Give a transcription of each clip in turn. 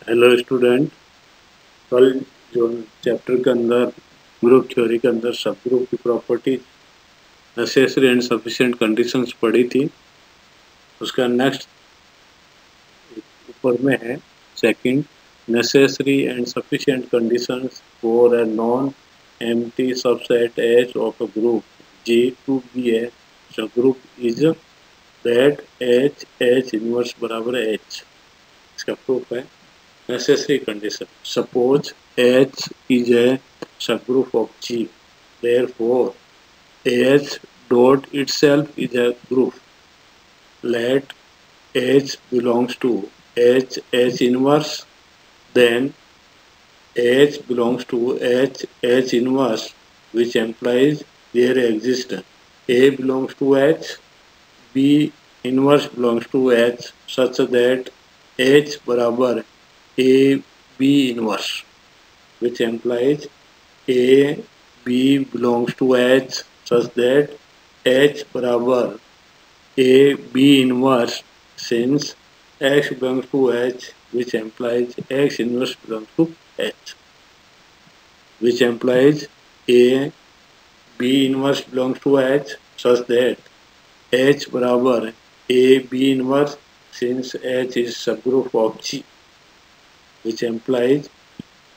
Hello student. कल जो chapter के अंदर ग्रुप थ्योरी के अंदर सब ग्रुप की properties necessary and sufficient conditions पढ़ी थी। उसका नेक्स्ट ऊपर में है second, necessary and sufficient conditions for a non empty subset H of a group G to be a subgroup is that H inverse बराबर H। इसका proof है necessary condition. Suppose H is a subgroup of G. Therefore, H dot itself is a group. Let H belongs to H inverse. Then H belongs to H inverse, which implies there exists A belongs to H, B inverse belongs to H, such that H बराबर A B inverse, which implies A B belongs to H such that H बराबर A B inverse, since X belongs to H, which implies X inverse belongs to H, which implies A B inverse belongs to H such that H बराबर A B inverse, since H is subgroup of G, which implies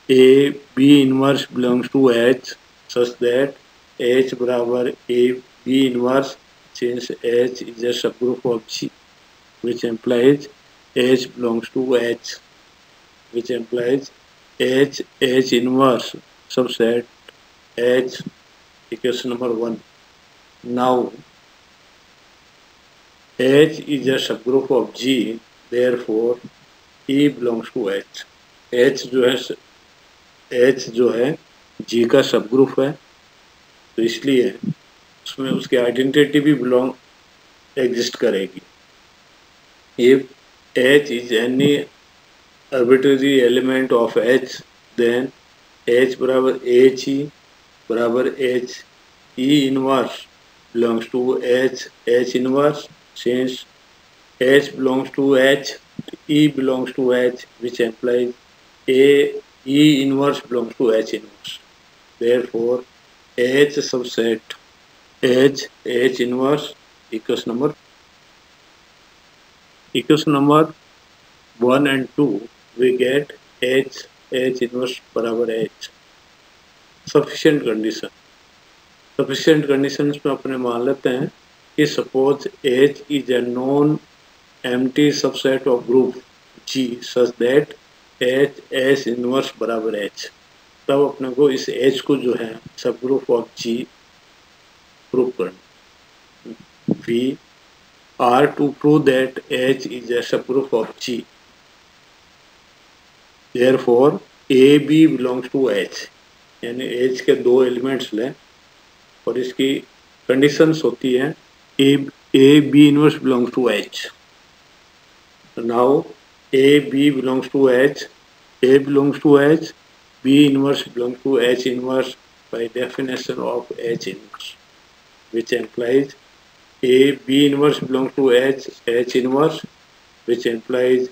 A B inverse belongs to H such that H बराबर A B inverse, since H is a subgroup of G, which implies H belongs to H, which implies H inverse subset H. Equation number 1. Now H is a subgroup of G, therefore E belongs to H. H जो है G का subgroup है, तो इसलिए उसमें उसकी identity भी belong exist करेगी। If H is any arbitrary element of H, then H बराबर HE बराबर H E inverse belongs to H inverse, since H belongs to H, E belongs to H, which implies A E inverse belongs to H inverse. Therefore, H subset H inverse equals number 1 and 2, we get H inverse बराबर H. Sufficient condition. Sufficient conditions में अपने मान लेते हैं कि suppose H is a non-empty subset of group G such that H inverse बराबर H. तब अपने को इस H को जो है सब ग्रुप ऑफ G प्रूव करना। We are to prove that H is a subgroup of G. Therefore, A B belongs to H. यानी H के दो एलिमेंट्स लें और इसकी कंडीशंस होती हैं A B inverse belongs to H. Now A B belongs to H, A belongs to H, B inverse belongs to H inverse by definition of H inverse, which implies A B inverse belongs to H inverse, which implies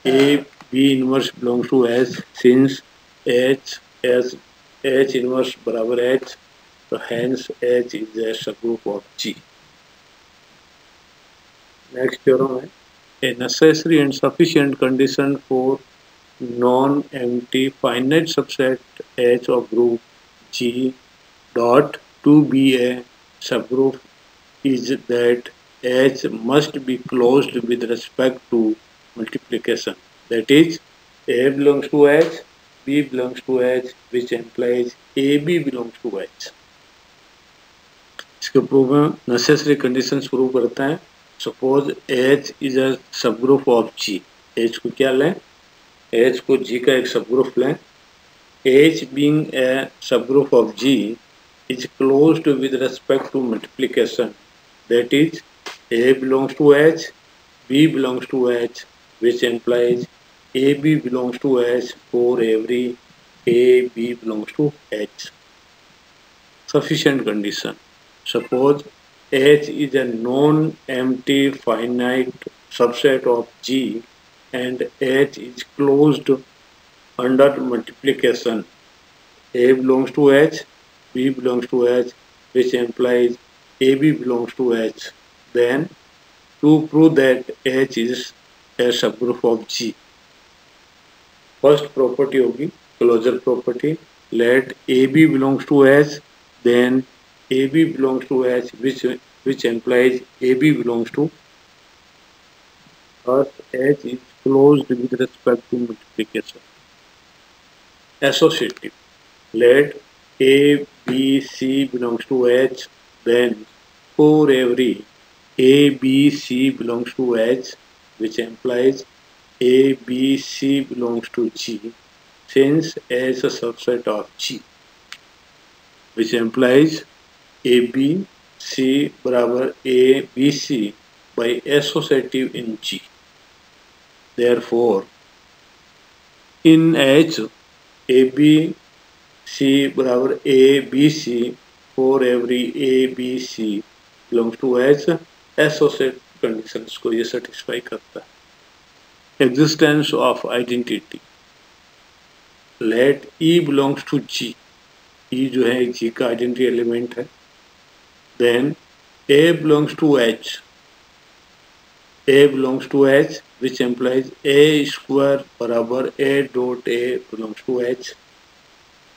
A B inverse belongs to H, since H inverse बराबर H, so hence H is a subgroup of G. Next theorem है a necessary and sufficient condition for non-empty finite subset H of group G dot to be a subgroup is that H must be closed with respect to multiplication. That is, A belongs to H, B belongs to H, which implies AB belongs to H. इसके proof में necessary conditions prove करते हैं। Suppose H is a subgroup of G. H को क्या लें? H को G का एक सबग्रुप लें। H being a subgroup of G is closed with respect to multiplication. That is, A belongs to H, B belongs to H, which implies AB belongs to H for every A, B belongs to H. Sufficient condition. Suppose H is a non-empty finite subset of G and H is closed under multiplication. A belongs to H, B belongs to H, which implies AB belongs to H. Then to prove that H is a subgroup of G, first property होगी closure property. Let AB belongs to H, then AB belongs to H, which implies AB belongs to. Thus, H is closed with respect to multiplication. Associative. Let A, B, C belongs to H, then for every A, B, C belongs to H, which implies A, B, C belongs to G, since H is a subset of G, which implies A, B, C बराबर A, B, C by associative in G. Therefore, in H, A, B, C बराबर A, B, C for every A, B, C belongs to H, associate conditions को ये satisfy करता है. Existence of identity. Let E belongs to G. E जो है G का identity element है. Then A belongs to H. A belongs to H, which implies A square बराबर A dot A belongs to H,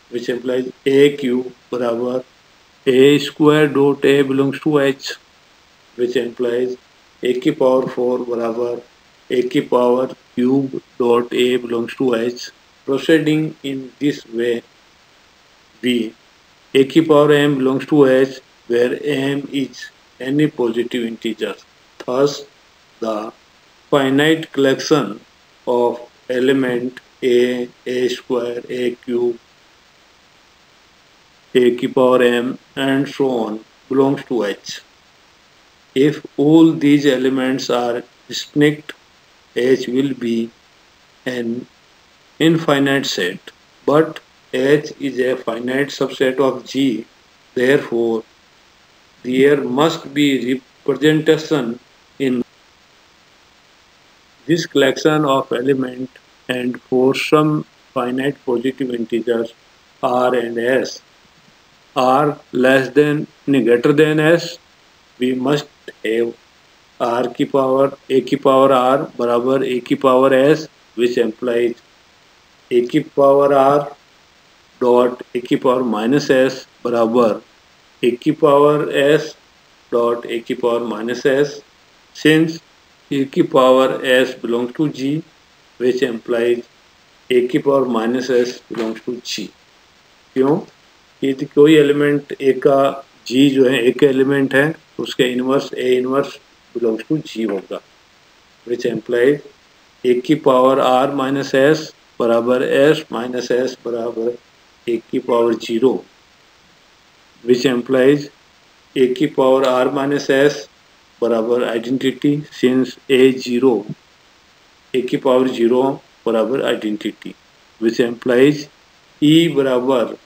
which implies A cube बराबर A square dot A belongs to H, which implies A की power 4 बराबर A की power cube dot A belongs to H. Proceeding in this way, B, A की power m belongs to H, where m is any positive integer. Thus, the finite collection of element A square, A cube, A की power m and so on belongs to H. If all these elements are distinct, H will be an infinite set, but H is a finite subset of G. Therefore, there must be representation in this collection of elements, and for some finite positive integers R and S are less than greater than S, we must have R की power A की power R बराबर A की power S, which implies A की power R dot A की power minus S बराबर A की power S dot A की power minus S, since A की power S belongs to G, which implies A की power minus S belongs to G. क्यों? यदि कोई element A का G जो है A का एलिमेंट है, उसके inverse A inverse belongs to G होगा, which implies A की पावर R minus S बराबर S minus S बराबर A की पावर 0, which implies A की पावर R minus S बराबर आइडेंटिटी, since A 0, A की पावर 0 बराबर आइडेंटिटी, which implies E बराबर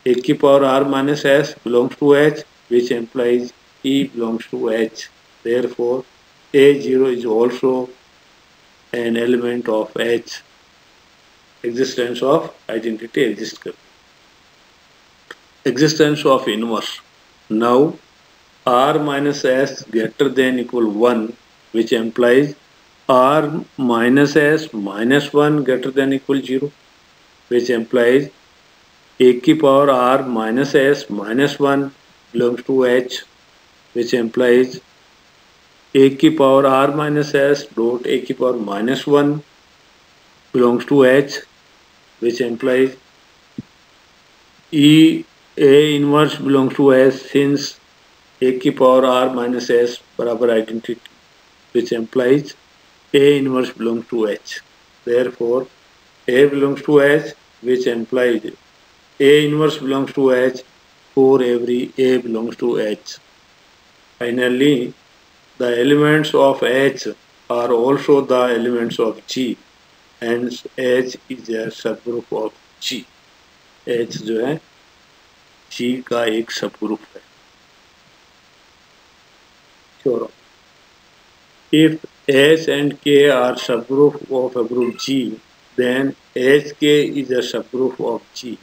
A की power R minus S belongs to H, which implies E belongs to H. Therefore, A0 is also an element of H. Existence of identity exists करती. Existence of inverse. Now, R minus S greater than equal 1, which implies R minus S minus 1 greater than equal 0, which implies A की power R minus S minus 1 belongs to H, which implies A की power R minus S dot A की power minus 1 belongs to H, which implies E A inverse belongs to H, since A की power R minus S बराबर identity, which implies A inverse belongs to H. Therefore, A belongs to H, which implies A inverse belongs to H for every A belongs to H. Finally, the elements of H are also the elements of G, hence H is a subgroup of G. H जो है G का एक subgroup है. Sure. If H and K are subgroup of a group G, then HK is a subgroup of G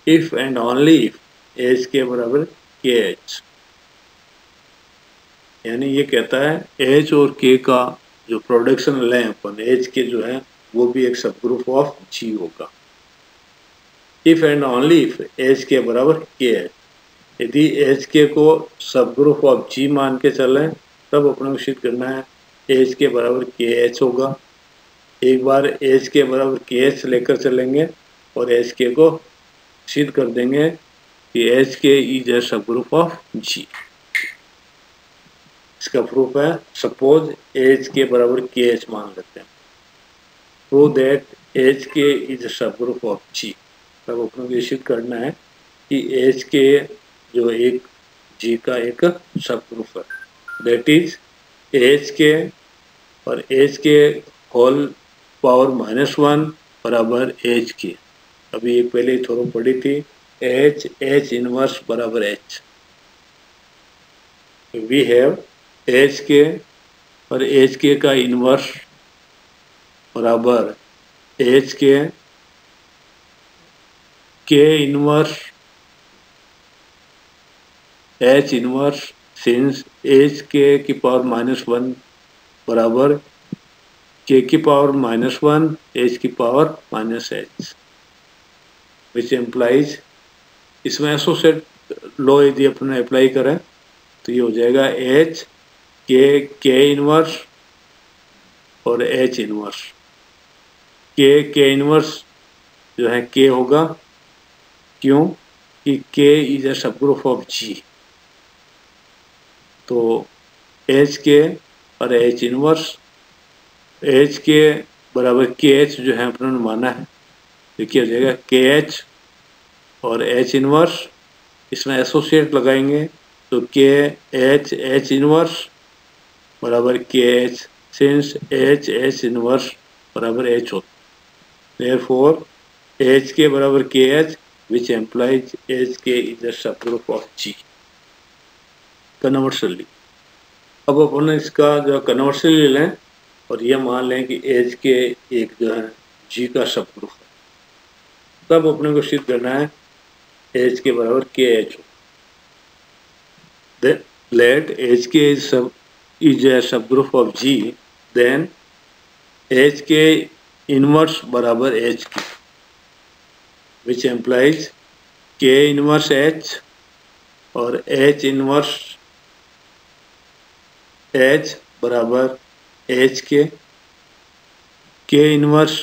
if and only if HK बराबर KH। यानी ये कहता है H और K का जो प्रोडक्शन लें अपन, HK जो है वो भी एक सबग्रुप ऑफ G होगा if and only if HK बराबर KH। यदि HK को सबग्रुप ऑफ G मान के चलें तब अपने को सिद्ध करना है HK बराबर KH होगा। एक बार HK बराबर KH लेकर चलेंगे और HK को सिद्ध कर देंगे कि HK is a subgroup of G। इसका प्रूफ है, सपोज HK बराबर KH मान लेते हैं, prove that HK is a subgroup of G। तब अपने को सिद्ध करना है कि HK जो एक G का एक सबग्रुप है, दैट इज HK और HK होल पावर -1 बराबर HK। अभी एक पहले थोड़ा पढ़ी थी, H इनवर्स बराबर H। वी हैव HK और HK का इनवर्स बराबर HK, K inverse H inverse since HK की पावर -1 बराबर K की पावर -1 H की पावर -H, विच एम्प्लाइज, इसमें एसोसिएट लॉ यदि अपने अप्लाई करें तो ये हो जाएगा H K इनवर्स और H इनवर्स। K इनवर्स जो है K होगा, क्यों कि K is a subgroup of G। तो HK और H इनवर्स, HK बराबर KH जो है अपने माना है, देखिए हो जाएगा KH और H इनवर्स, इसमें एसोसिएट लगाएंगे तो KH इनवर्स बराबर KH सिंस H इनवर्स बराबर H होता है। देयरफॉर HK बराबर KH which implies HK is a subgroup of G। Conversely अब अपन इसका जो कन्वर्सली लें और ये मान लें कि HK एक जो है G का सबग्रुप है, तब अपने को सिद्ध करना है HK बराबर KH। Let HK is a subgroup of G, then HK inverse बराबर HK, which implies K inverse H और H inverse H बराबर HK, K inverse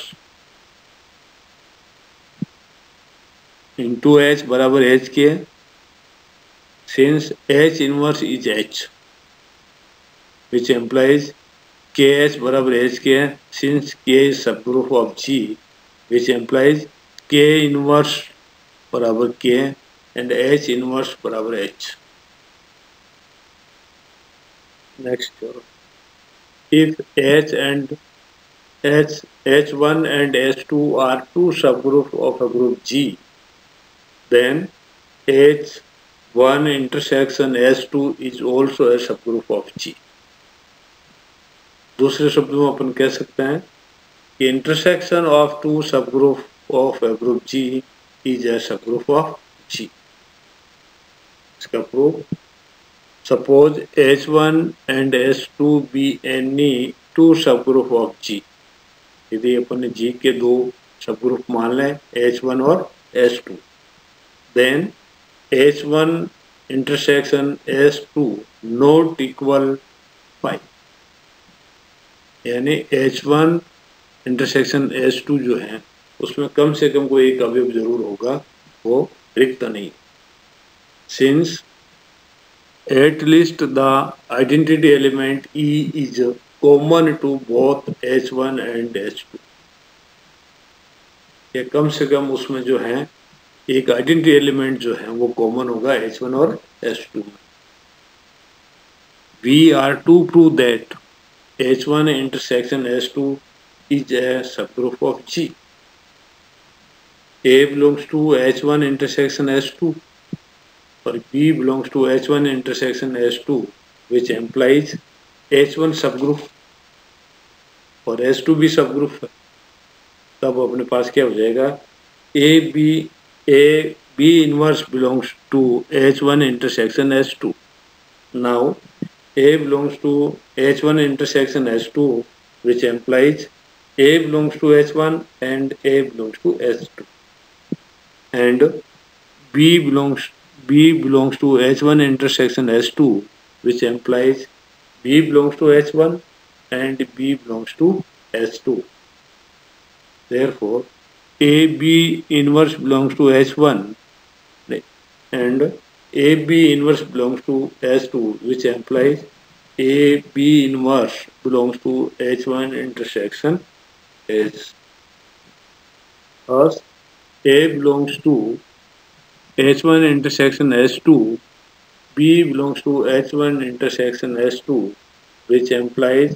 into H बराबर HK since H inverse is H, which implies KH बराबर HK since K is subgroup of G, which implies K inverse बराबर K and H inverse बराबर H। Next, if H1 and H2 are two subgroups of a group G, then H1 intersection H2 is also a subgroup of G। दूसरे शब्दों में अपन कह सकते हैं कि intersection of two subgroup of a group G is a subgroup of G। इसका proof, suppose H1 and H2 be any two subgroup of G। यदि अपन G के दो सबग्रुप मान लें H1 और H2, then H1 intersection H2 not equal pi, यानी H1 intersection H2 जो है उसमें कम से कम कोई एक अवयव जरूर होगा, वो रिक्त नहीं, since at least the identity element E is common to both H1 and H2। या कम से कम उसमें जो है एक आइडेंटिटी एलिमेंट जो है वो कॉमन होगा H1 और H2 में। We are to prove that H1 intersection H2 is a subgroup of G। A belongs to H1 intersection H2 or B belongs to H1 intersection H2, which implies H1 subgroup और H2 भी subgroup है। तब अपने पास क्या हो जाएगा, a b inverse belongs to H1 intersection H2. Now A belongs to H1 intersection H2, which implies A belongs to H1 and A belongs to H2, and B belongs to H1 intersection H2, which implies B belongs to H1 and B belongs to H2. Therefore, AB inverse belongs to H1 and AB inverse belongs to H2, which implies AB inverse belongs to H1 intersection H. Thus, A belongs to H1 intersection H2, B belongs to H1 intersection H2, which implies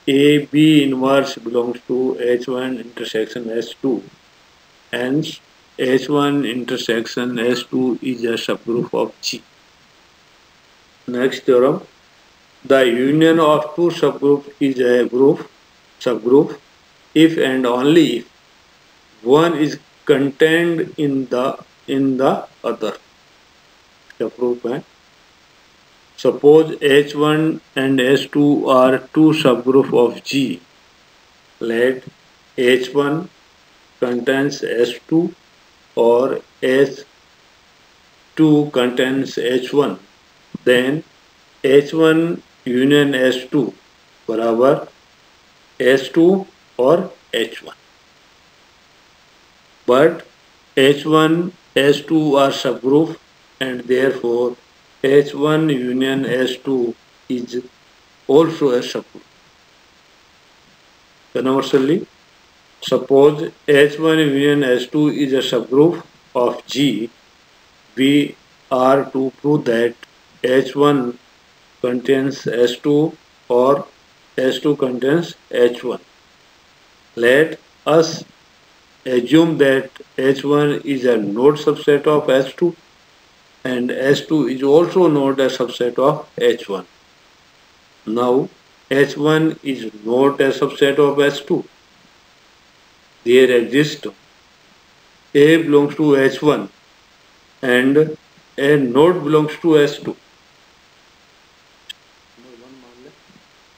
AB inverse belongs to H1 intersection H2. Hence, H1 intersection H2 is a subgroup of G. Next theorem. The union of two subgroups is a subgroup if and only if one is contained in the other. Proof है. Suppose H1 and H2 are two subgroups of G. Let H1 contains H2 or H2 contains H1. Then H1 union H2 बराबर H2 और H1. But H1, H2 are subgroup and therefore H1 union H2 is also a subgroup. Conversely, suppose H1 union H2 is a subgroup of G, we are to prove that H1 contains H2 or H2 contains H1. Let us assume that H1 is a node subset of H2 and H2 is also not a subset of H1. Now H1 is not a subset of H2. There exists A belongs to H1 and a node belongs to H2.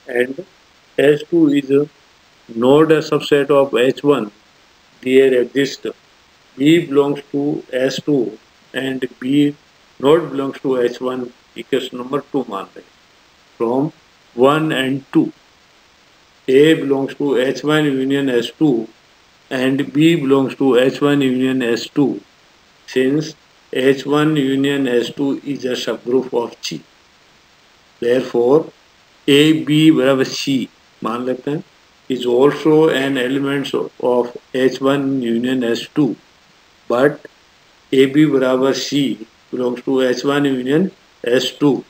And H2 is not a subset of H1. There exists B belongs to H2 and B not belongs to H1. Equation number 2 मान लें. From 1 and 2, A belongs to H1 union H2 and B belongs to H1 union H2. Since H1 union H2 is a subgroup of G, therefore A B बराबर C मान लेते हैं is also an element of H1 union H2, but AB बराबर C belongs to H1 union H2,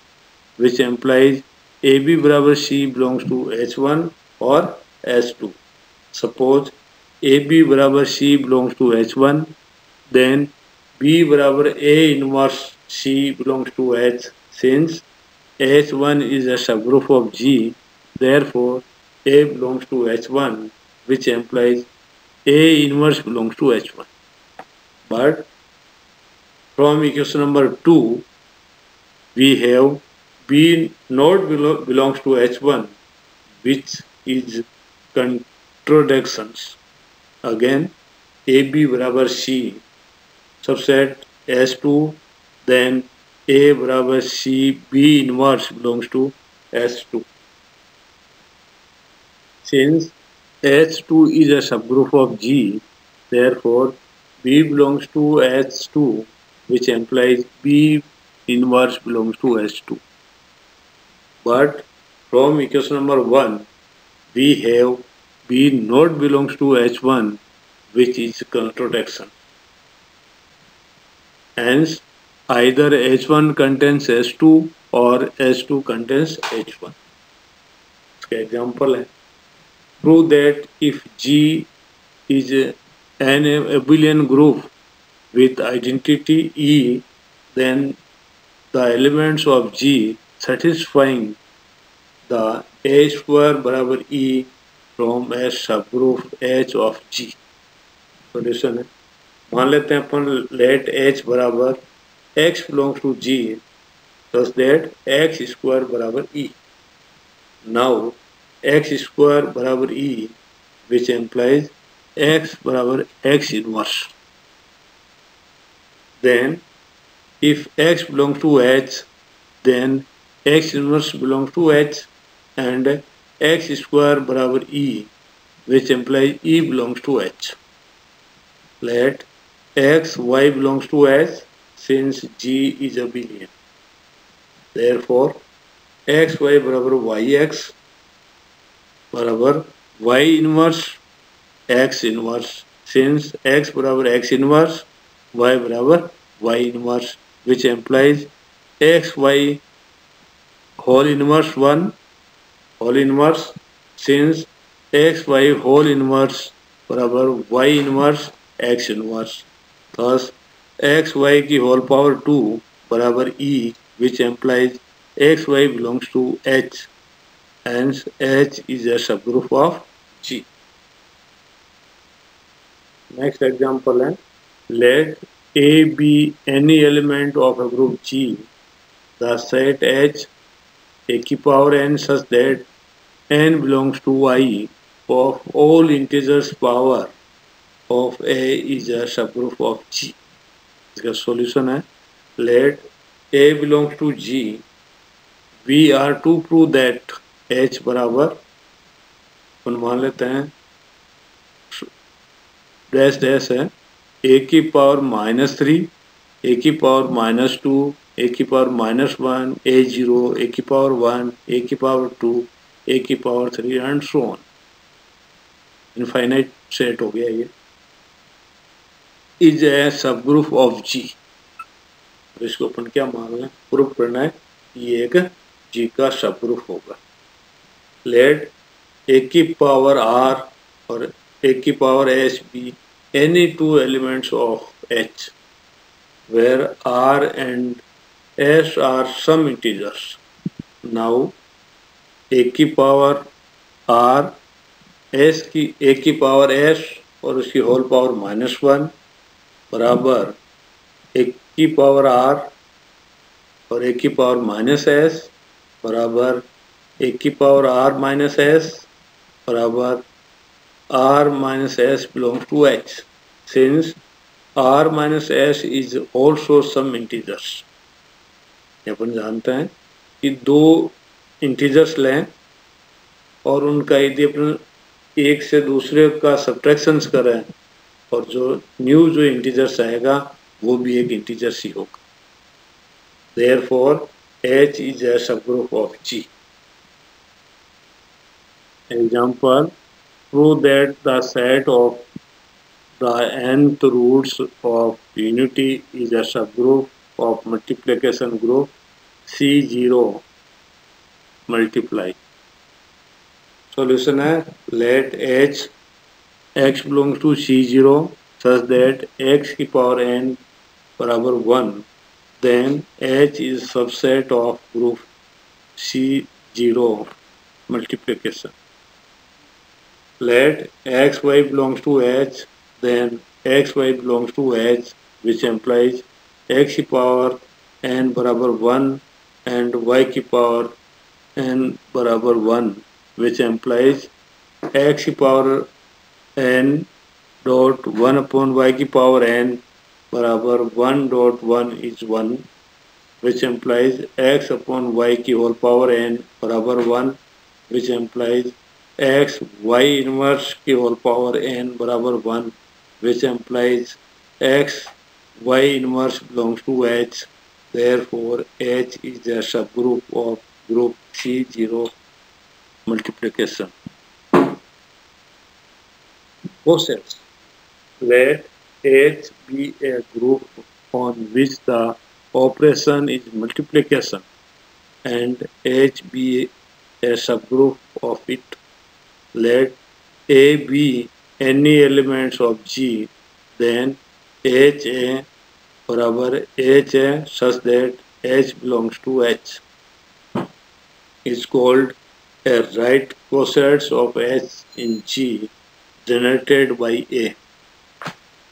which implies AB बराबर C belongs to H1 or H2. Suppose AB बराबर C belongs to H1, then B बराबर A inverse C belongs to H. Since H1 is a subgroup of G, therefore A belongs to H1, which implies A inverse belongs to H1. But from equation number 2, we have B not belongs to H1, which is contradictions. Again, AB बराबर C subset S2, then A बराबर C B inverse belongs to S2. Since H2 is a subgroup of G, therefore B belongs to H2, which implies B inverse belongs to H2. But from equation number 1, we have B not belongs to H1, which is contradiction. Hence, either H1 contains H2 or H2 contains H1. इसका example है. Prove that if G is an abelian group with identity E, then the elements of G satisfying the A square बराबर E from a subgroup H of G. Solution है। मान लेते हैं अपन let h बराबर x belongs to g such that x square बराबर e. Now x square बराबर e which implies x बराबर x inverse. Then if x belongs to h, then x inverse belongs to h and x square बराबर e which implies e belongs to h. Let x y belongs to h since g is abelian. Therefore x y बराबर yx बराबर y inverse x inverse since x बराबर x inverse y बराबर y inverse which implies x y whole inverse 1 whole inverse since x y whole inverse बराबर y inverse x inverse. Thus x y की whole power 2 बराबर e which implies x y belongs to h. Hence h is a subgroup of G. Next example है let A be any element of a group G. The set H a की power n such that n belongs to I of all integers power of A is a subgroup of G. इसका solution है let A belongs to G. We are to prove that H बराबर अपन मान लेते हैं dash dash है ए की power -3 ए की power -2 ए की पावर -1 a0 ए की पावर 1 ए की पावर 2 ए की power 3 and so on. Infinite set हो गया ये. इज ए सब ग्रुप ऑफ जी. तो इसको अपन क्या मान लें प्रूव करना है ये एक जी का सब ग्रुप होगा. लेट ए की पावर आर और a की power h be any two elements of h where r and s are some integers. Now a की power r a की power s और उसकी होल पावर -1 बराबर a की पावर r और a की पावर -s बराबर a की पावर r -s बराबर r minus s belongs to h since r minus s is also some integers. अपन जानते हैं कि दो इंटीजर्स लें और उनका यदि अपन एक से दूसरे का सब्ट्रैक्शंस करें और जो न्यू जो इंटीजर्स आएगा वो भी एक इंटीजर्स ही होगा. Therefore h is a subgroup of G. Example, prove that the set of the nth roots of unity is a subgroup of multiplication group C0 multiply. Solution है let h x belongs to C0 such that x की power n बराबर 1 then h is subset of group C0 multiplication. Let x y belongs to h then x y belongs to h which implies x की power n बराबर 1 and y की power n बराबर 1 which implies x की power n dot 1 upon y की power n बराबर 1 dot 1 is 1 which implies x upon y की whole power n बराबर 1 which implies x y inverse की whole power n बराबर 1 which implies x y inverse belongs to h. Therefore h is a subgroup of group C0 multiplication. Process. Let h be a group on which the operation is multiplication and h be a subgroup of it. Let A be any elements of G, then H A बराबर H A such that H belongs to H is called a right coset of H in G generated by A.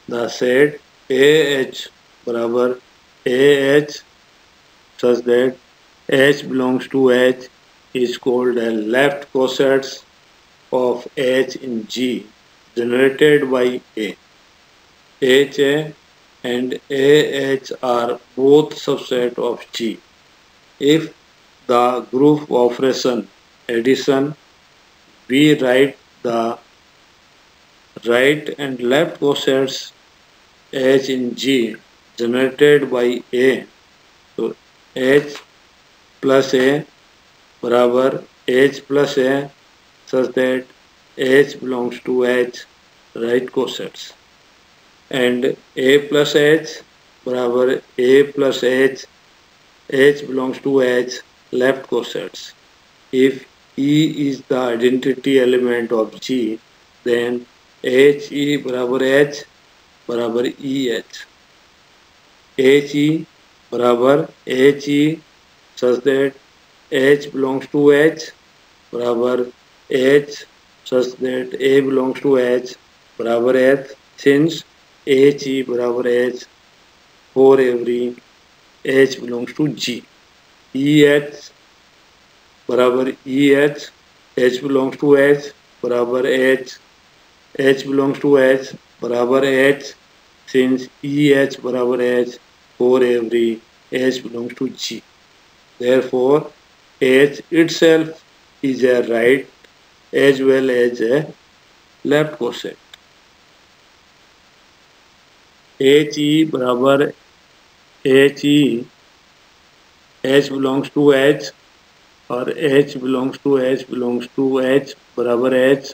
the set AH बराबर AH such that H belongs to H is called a left coset of H in G generated by A. HA and AH are both subset of G. If the group operation addition, we write the right and left cosets H in G generated by A. So H plus A बराबर H plus A such that H belongs to H right cosets and A plus H बराबर A plus H belongs to H left cosets. If E is the identity element of G, then HE बराबर H बराबर EH. HE बराबर HE such that H belongs to H बराबर H such that A belongs to H बराबर H since HE बराबर H for every H belongs to G. EH बराबर EH H belongs to H बराबर H belongs to H बराबर H since EH बराबर H for every H belongs to G. Therefore, H itself is a right as well as a left coset. HE बराबर HE H belongs to H और H belongs to H belongs to H बराबर H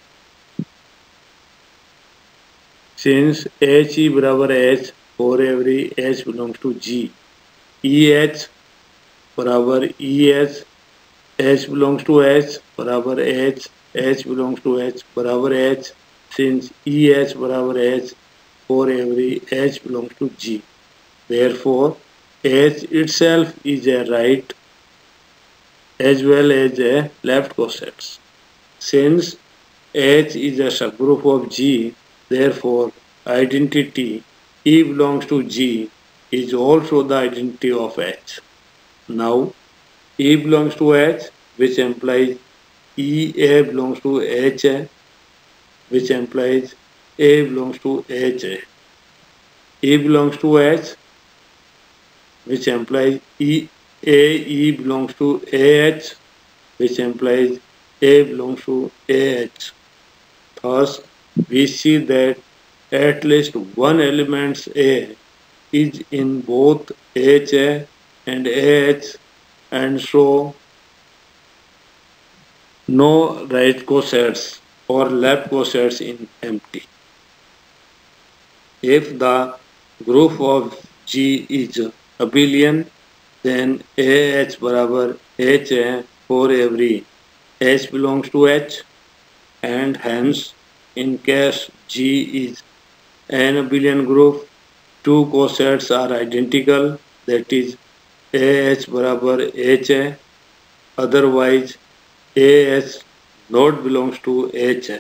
since HE बराबर H for every H belongs to G. EH बराबर EH H belongs to H बराबर H belongs to H बराबर H since EH बराबर H for every H belongs to G. Therefore, H itself is a right as well as a left coset. Since H is a subgroup of G, therefore identity E belongs to G is also the identity of H. Now, E belongs to H, which implies EA belongs to HA, which implies A belongs to HA. E belongs to H, which implies AE belongs to AH, which implies A belongs to AH. Thus, we see that at least one element A is in both HA and AH, and so no right cosets or left cosets in empty. If the group of G is abelian, then AH बराबर HA for every H belongs to H, and hence in case G is an abelian group, two cosets are identical, that is AH बराबर HA, otherwise AH not belongs to HA.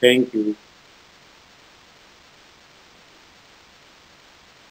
Thank you.